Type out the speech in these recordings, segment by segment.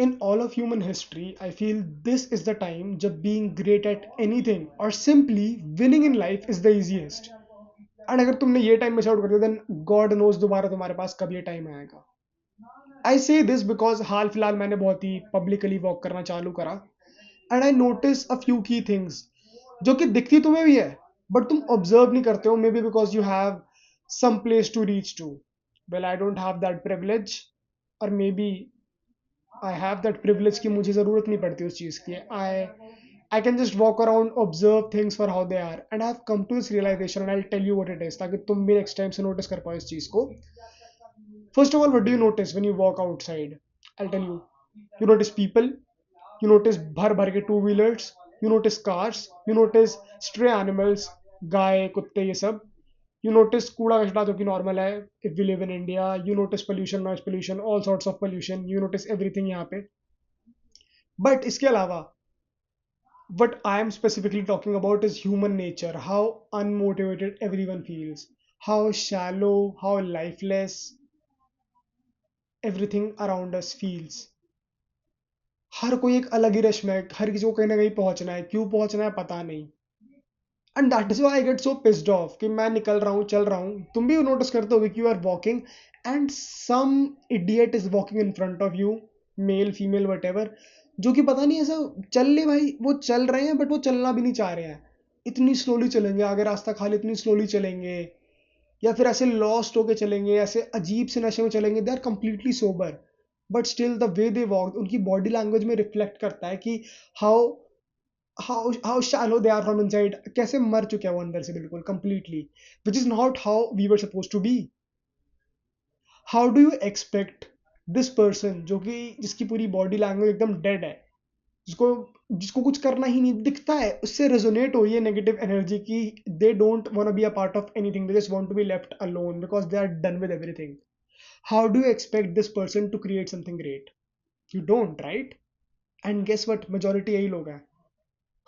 In all of human history, I feel this is the time jab being great at anything or simply winning in life is the easiest. And अगर तुमने ये time miss out कर दिया then God knows दोबारा तुम्हारे पास कब ये time आएगा. आई से दिस बिकॉज हाल फिलहाल मैंने बहुत ही पब्लिकली वॉक करना चालू करा and I notice a few की थिंग्स जो कि दिखती तुम्हें भी है बट तुम ऑब्जर्व नहीं करते हो, may be because you have some place to reach to. Well, I don't have that privilege, or maybe I have that privilege कि मुझे ज़रूरत नहीं पड़ती उस चीज़ की. I can just walk around, observe things for how they are, and I've come to this realization, and I'll tell you what it is, ताकि तुम भी next time से notice कर पाओ इस चीज़ को. First of all, what do you notice when you walk outside? I'll tell you. You notice people, you notice भर भर के two wheelers, you notice cars, you notice stray animals, गाय कुत्ते ये सब. You notice कूड़ा कचरा जो कि normal है if we live in India. You notice pollution, noise pollution, all sorts of pollution. You notice everything यहाँ पे. But इसके अलावा what I am specifically talking about is human nature, how unmotivated everyone feels, how shallow, how lifeless everything around us feels. हर कोई एक अलग ही rush में है, हर किसी को कहीं ना कहीं पहुंचना है, क्यों पहुंचना है पता नहीं. And that is why I get so pissed off कि मैं निकल रहा हूँ चल रहा हूँ, तुम भी नोटिस करते हो कि you are walking and some idiot is walking in front of you, male female whatever, जो कि पता नहीं ऐसा चल ले भाई, वो चल रहे हैं बट वो चलना भी नहीं चाह रहे हैं, इतनी स्लोली चलेंगे, आगे रास्ता खाली इतनी स्लोली चलेंगे, या फिर ऐसे लॉस्ट होके चलेंगे, ऐसे अजीब से नशे में चलेंगे. They are completely sober but still the way they walk उनकी बॉडी लैंग्वेज में रिफ्लेक्ट करता है कि how how shallow they are from inside, कैसे मर चुके हैं वो अंदर से बिल्कुल completely, which is not how we were supposed to be. How do you expect this person जो कि जिसकी पूरी बॉडी लैंग्वेज एकदम डेड है, जिसको जिसको कुछ करना ही नहीं दिखता है, उससे रेजोनेट हो ये नेगेटिव एनर्जी की they don't want to be a part of anything, they just want to be left alone because they are done with everything. How do you expect this person to create something great? You don't, right? And guess what, majority यही लोग हैं.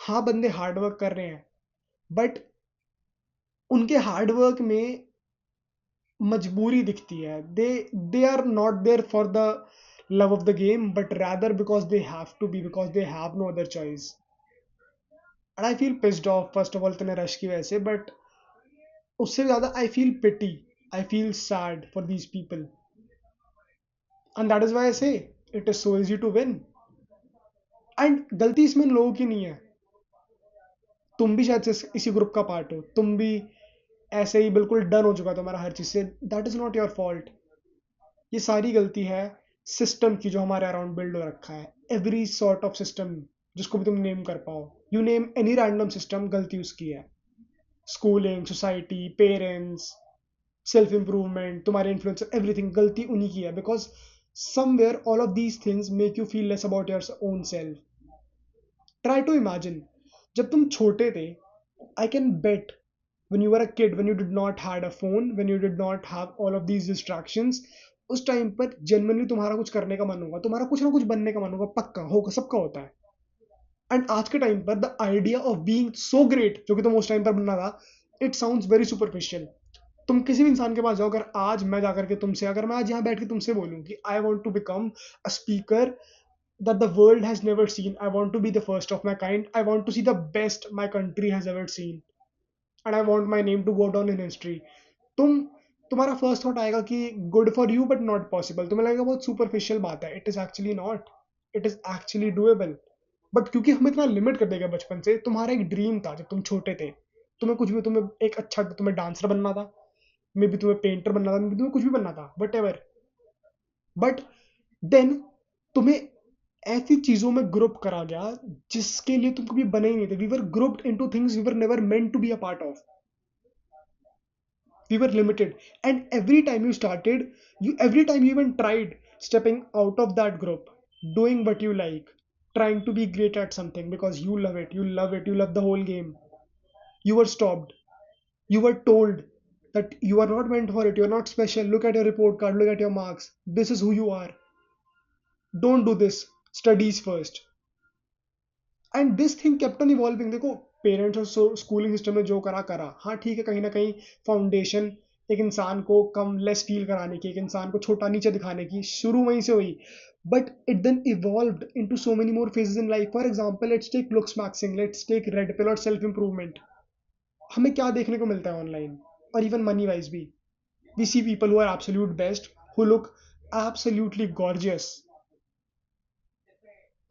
हाँ, बंदे hard work कर रहे हैं but उनके hard work में मजबूरी दिखती है. They are not there for the love of the game but rather because they have to be, because they have no other choice. And I feel pissed off first of all इतने rush की वजह से, but उससे ज़्यादा I feel pity, I feel sad for these people. And that is why I say it is so easy to win. And गलती इसमें इन लोगों की नहीं है, तुम भी शायद से इसी ग्रुप का पार्ट हो, तुम भी ऐसे ही बिल्कुल डन हो चुका है तुम्हारा हर चीज से. That is not your fault. ये सारी गलती है सिस्टम की जो हमारे अराउंड बिल्ड हो रखा है. एवरी सॉर्ट ऑफ सिस्टम जिसको भी तुम नेम कर पाओ, you name any random system, गलती उसकी है. Schooling, society, parents, self improvement, तुम्हारे इन्फ्लुएंसर, एवरीथिंग गलती उन्हीं की है because somewhere all of these things make you feel less about your own self. Try to imagine जब तुम छोटे थे, I can bet when you were a kid, when you did not had a phone, when you did not have all of these distractions, उस time पर genuinely तुम्हारा कुछ करने का मन होगा, तुम्हारा कुछ ना कुछ बनने का मन होगा, पक्का होगा, सबका होता है. एंड आज के टाइम पर the idea of being so great जो कि तुम उस टाइम पर बनना था, इट साउंड्स वेरी सुपरफिशियल. तुम किसी भी इंसान के पास जाओ, अगर आज मैं जाकर के तुमसे, अगर मैं आज यहाँ बैठ के तुमसे बोलूँ कि I want to become a speaker that the world has never seen, I want to be the first of my kind, I want to see the best my country has ever seen, and I want my name to go down in history. तुम तुम्हारा first thought आएगा कि good for you but not possible. तुम्हें लगेगा बहुत superficial बात है. It is actually not, it is actually doable. But क्योंकि हम इतना लिमिट कर देगा बचपन से, तुम्हारा एक ड्रीम था जब तुम छोटे थे, तुम्हें कुछ भी, तुम्हें एक अच्छा, तुम्हें डांसर बनना था, मे बी तुम्हें पेंटर बनना था, मे बी तुम्हें कुछ भी बनना था, वट एवर. बट देन तुम्हें ऐसी चीजों में ग्रुप करा गया जिसके लिए तुम कभी बने ही नहीं थे. We were grouped into things we were never meant to be a part of. We were limited, and every time you even tried stepping out of that group, doing what you like, trying to be great at something because you love it, you love the whole game, you were stopped. You were told that you are not meant for it, you're not special, look at your report card, look at your marks, this is who you are, don't do this, studies first. And this thing kept on evolving. देखो, parents और schooling system में जो करा करा, हाँ ठीक है, कहीं ना कहीं फाउंडेशन एक इंसान को कम लेस फील कराने की, एक इंसान को छोटा नीचे दिखाने की, शुरू वहीं से हुई. But it then evolved into so many more phases in life. For example, let's take looks maxing, let's take red pill और सेल्फ इंप्रूवमेंट. हमें क्या देखने को मिलता है ऑनलाइन, और इवन मनी वाइज भी. We see people who are absolute best, who look absolutely gorgeous,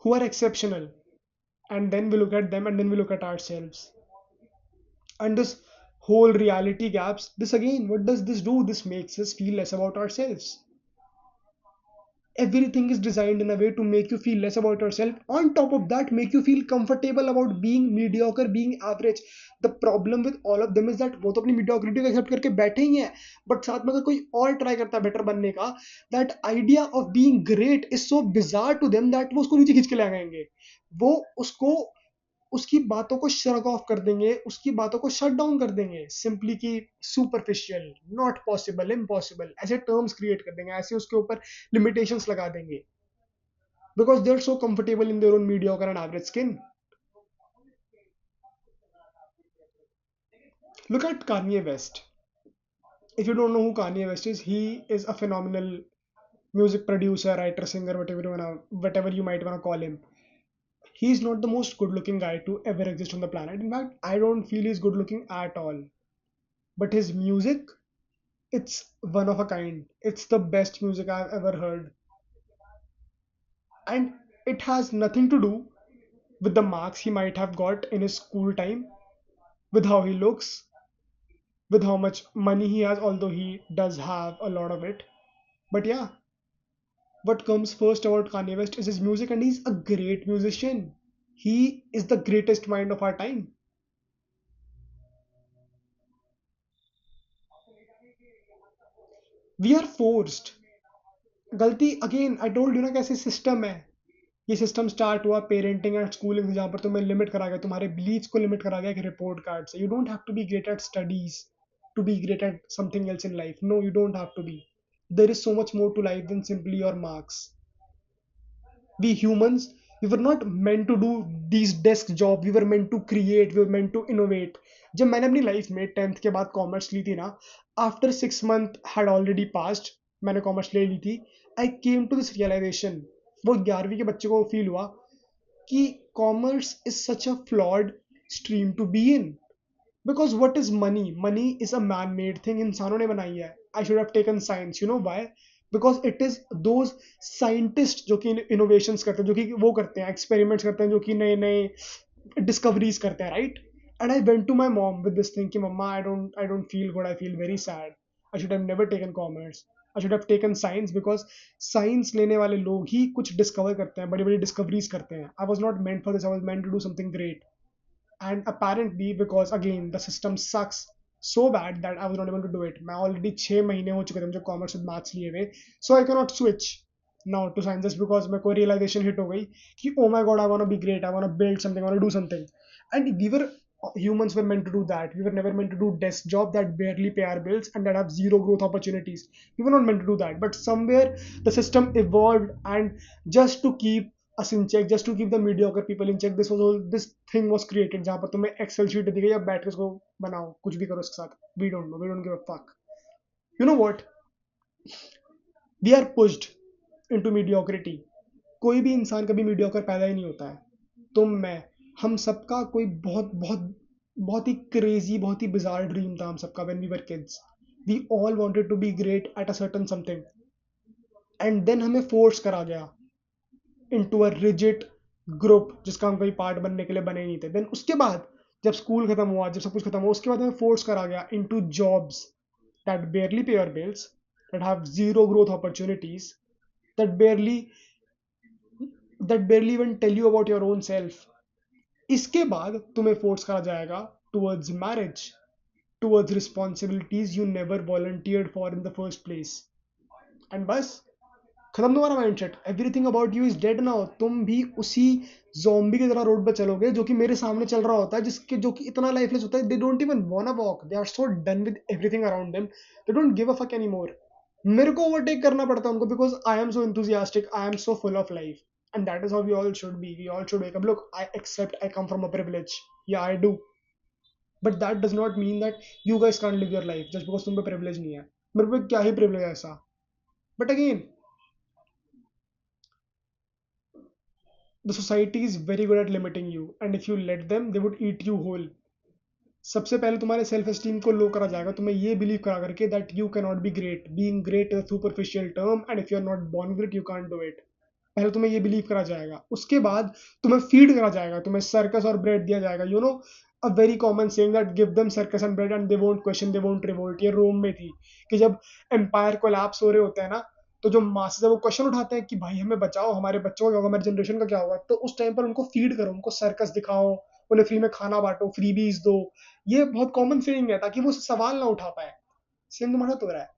who are exceptional, and then we look at them and then we look at ourselves. And this whole reality gaps, this again, what does this do? This makes us feel less about ourselves. Everything is designed in a way to make you feel less about yourself. On top of that, make you feel comfortable about being mediocre, being average. The problem with all of them is that वो तो अपनी mediocrity को accept करके बैठे ही हैं, but साथ में अगर कोई और try करता है better बनने का, that idea of being great is so bizarre to them that वो उसको नीचे खींच के ले आएंगे. वो उसको उसकी बातों को श्रग ऑफ कर देंगे, उसकी बातों को शट डाउन कर देंगे, सिंपली कि सुपरफिशियल, नॉट पॉसिबल, इम्पॉसिबल, ऐसे टर्म्स क्रिएट कर देंगे, ऐसे उसके ऊपर लिमिटेशंस लगा देंगे, because they are so comfortable in their own mediocre and average skin. Look at Kanye West. If you don't know who Kanye West is, he is a phenomenal music producer, writer, singer, whatever you might wanna call him. He's not the most good-looking guy to ever exist on the planet. In fact, I don't feel he's good-looking at all. But his music, it's one of a kind. It's the best music I've ever heard. And it has nothing to do with the marks he might have got in his school time, with how he looks, with how much money he has, although he does have a lot of it. But yeah, what comes first about Kanye West is his music, and he's a great musician. He is the greatest mind of our time. We are forced. गलती again, I told you ना कैसे system है. ये system start हुआ parenting and schooling से, जहाँ पर तुम्हें लिमिट करा गया, तुम्हारे बिलीव्स को लिमिट करा गया एक रिपोर्ट कार्ड से. You don't have to be great at studies to be great at something else in life. No, you don't have to be. There is so much more to life than simply your marks. We humans, we were not meant to do these desk job. We were meant to create, we were meant to innovate. जब मैंने अपनी life में 10th के बाद commerce ली थी ना, after 6 month had already passed, मैंने कॉमर्स ले ली थी. I came to this realization, वो 11वीं के बच्चे को फील हुआ कि commerce is such a flawed stream to be in. Because what is money? Money is a man made thing, इंसानों ने बनाई है. I should have taken science. You know why? Because it is those scientists जो कि innovations करते हैं, जो कि वो करते हैं, एक्सपेरिमेंट्स करते हैं, जो कि नए नए डिस्कवरीज करते हैं, right? And I went to my mom with this thing कि मम्मा, I don't feel good, I feel very sad. I should have never taken commerce. I should have taken science, because science लेने वाले लोग ही कुछ discover करते हैं, बड़ी बड़ी डिस्कवरीज करते हैं. I was not meant for this, I was meant to do something great. And apparently, because again the system sucks so bad that I was not able to do it. मैं already 6 महीने हो चुके थे मुझे commerce with maths लिए हुए, so I cannot switch now to science just because मेरे को realization hit हो गई कि oh my god, I want to be great, I want to build something, I want to do something. And we were humans were meant to do that. We were never meant to do desk job that barely pay our bills and that have zero growth opportunities. We were not meant to do that, but somewhere the system evolved, and just to keep us in check, just to keep the mediocre people in check, this thing was created जहाँ पर तुम्हें Excel sheet दी गई, अब बैठ के उसको बनाओ, कुछ भी करो उसके साथ. We don't know, we don't give a fuck. You know what? We are pushed into mediocrity. कोई भी इंसान कभी मीडियोकर पैदा ही नहीं होता है. तुम, मैं, हम सबका कोई बहुत बहुत बहुत ही क्रेजी, बहुत ही बिजार ड्रीम था हम सबका. When we were kids, we all wanted to be great at a certain something, and then हमें फोर्स करा गया इनटू अ रिजिड ग्रुप जिसका हम कोई पार्ट बनने के लिए बने नहीं थे. देन उसके बाद जब स्कूल खत्म हुआ, जब सब कुछ खत्म हुआ, उसके बाद हमें फोर्स करा गया into jobs that barely pay your bills, that have zero growth opportunities, that barely even tell you about your own self. इसके बाद तुम्हें फोर्स करा जाएगा towards marriage, towards responsibilities you never volunteered for in the first place. And बस खत्म तुम्हारा mindset. Everything about you is dead now. तुम भी उसी ज़ॉम्बी की तरह रोड पे चलोगे जो कि मेरे सामने चल रहा होता है, जिसके जो कि इतना लाइफलेस होता है. They don't even want to walk, they are so done with everything around them, they don't give a fuck anymore. मेरे को ओवरटेक करना पड़ता है उनको, because I am so enthusiastic, I am so full of life. And that is how we all should be. We all should wake up. Look, I accept I come from a privilege. Yeah, I do. But that does not mean that you guys can't live your life just because तुम पे privilege नहीं है. मेरे पे क्या ही privilege है ऐसा. But again, the society is very good at limiting you, and if you let them they would eat you whole. सबसे पहले तुम्हारे सेल्फ एस्टीम को लो करा जाएगा, तुम्हें ये बिलीव करा करके that you can not be great. Being great is a superficial term and if you are not born with it you can't do it. पहले तुम्हें ये बिलीव करा जाएगा, उसके बाद तुम्हें फीड करा जाएगा, तुम्हें सर्कस और ब्रेड दिया जाएगा. You know a very common saying that give them circus and bread and they won't question, they won't revolt. ये रोम में थी कि जब एम्पायर कोलैप्स हो रहे होते हैं ना, तो जो मासेस है वो क्वेश्चन उठाते हैं कि भाई हमें बचाओ, हमारे बच्चों का क्या होगा, हमारे जनरेशन का क्या होगा. तो उस टाइम पर उनको फीड करो, उनको सर्कस दिखाओ, उन्हें फ्री में खाना बांटो, फ्रीबीज दो. ये बहुत कॉमन सेइंग है ताकि वो सवाल ना उठा पाए. सेम तुम्हारा तो हो रहा है.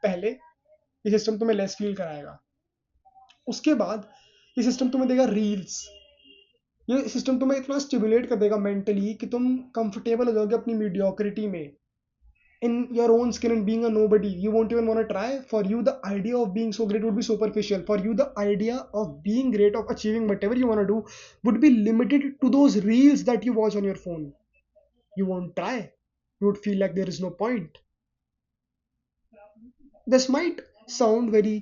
पहले ये सिस्टम तुम्हें लेस फील कराएगा, उसके बाद ये सिस्टम तुम्हें देगा रील्स. ये सिस्टम तुम्हें इतना स्टिमुलेट कर देगा मेंटली कि तुम कंफर्टेबल हो जाओगे अपनी मीडियोक्रिटी में, in your own skin and being a nobody. You won't even want to try. For you the idea of being so great would be superficial. For you the idea of being great, of achieving whatever you want to do, would be limited to those reels that you watch on your phone. You won't try. You would feel like there is no point. This might sound very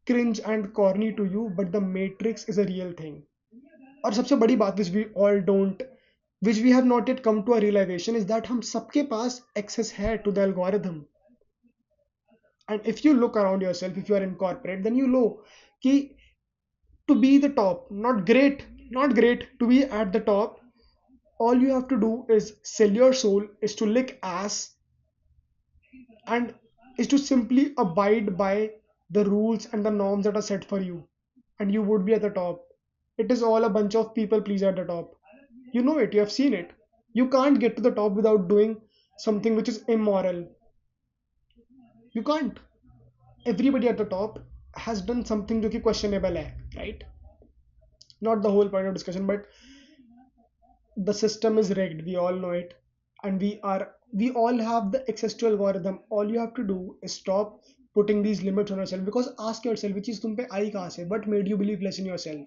cringe and corny to you, but the matrix is a real thing. और सबसे बड़ी बात which we all don't, which we have not yet come to a realization, is that हम सबके पास access है to the algorithm. And if you look around yourself, if you are in corporate, then you know कि to be the top, not great, to be at the top, all you have to do is sell your soul, is to lick ass, and is to simply abide by the rules and the norms that are set for you, and you would be at the top. It is all a bunch of people please at the top. You know it, you have seen it. You can't get to the top without doing something which is immoral. You can't. Everybody at the top has done something जो कि questionable है, right? Not the whole point of discussion, but the system is rigged. We all know it, and we all have the access to algorithm. All you have to do is stop putting these limits on yourself. Because ask yourself, which is तुम पे आई कहाँ से? What made you believe less in yourself?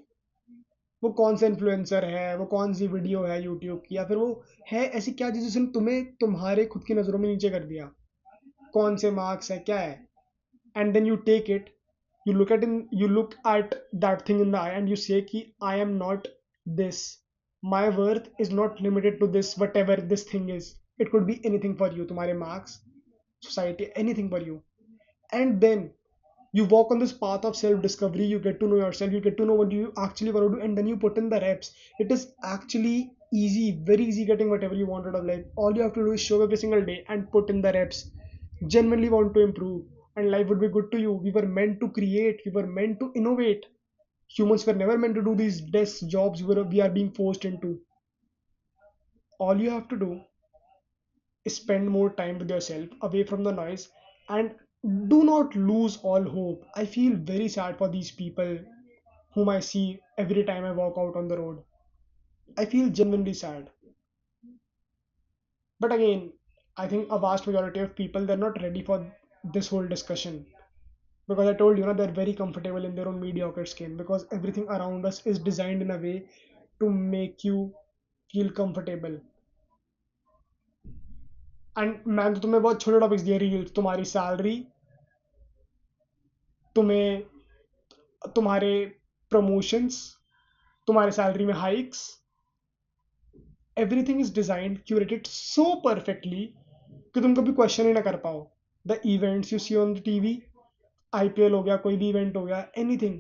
वो कौन सा influencer है, वो कौन सी वीडियो है यूट्यूब की, या फिर वो है ऐसी क्या चीज़ जिसने तुम्हें तुम्हारे खुद की नज़रों में नीचे कर दिया? कौन से मार्क्स है, क्या है? And then you take it, you look at that thing in the eye and you say कि I am not this. My worth is not limited to this, whatever this thing is. It could be anything for you, तुम्हारे marks, society, anything for you. And then you walk on this path of self discovery, you get to know yourself, you get to know what you actually want to do, and then you put in the reps. It is actually easy, very easy getting whatever you want out of life. All you have to do is show up every single day and put in the reps. Genuinely want to improve, and life would be good to you. We were meant to create, we were meant to innovate. Humans were never meant to do these desk jobs we are being forced into. All you have to do is spend more time with yourself, away from the noise, and do not lose all hope. I feel very sad for these people whom I see every time I walk out on the road. I feel genuinely sad. But again, I think a vast majority of people, they're not ready for this whole discussion. Because I told you, they're very comfortable in their own mediocre skin, because everything around us is designed in a way to make you feel comfortable. And मैंने तो तुम्हें बहुत छोटे topics दिए, reels, तुम्हारी salary, तुम्हें तुम्हारे promotions, तुम्हारे सैलरी में hikes. Everything is designed curated so perfectly कि तुम कभी क्वेश्चन ही ना कर पाओ. The events you see on the TV, IPL हो गया, कोई भी इवेंट हो गया, anything,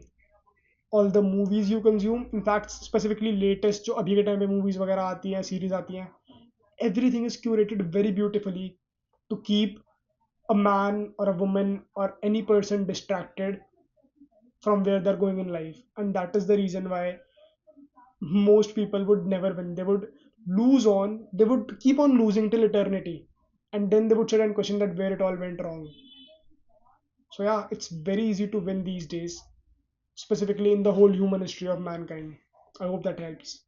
all the movies you consume, in fact specifically latest जो अभी के टाइम पे मूवीज वगैरह आती हैं, सीरीज आती हैं, everything is curated very beautifully to keep a man or a woman or any person distracted from where they're going in life. And that is the reason why most people would never win. They would lose on, they would keep on losing till eternity, and then they would sit and question that where it all went wrong. So yeah, it's very easy to win these days, specifically in the whole human history of mankind. I hope that helps.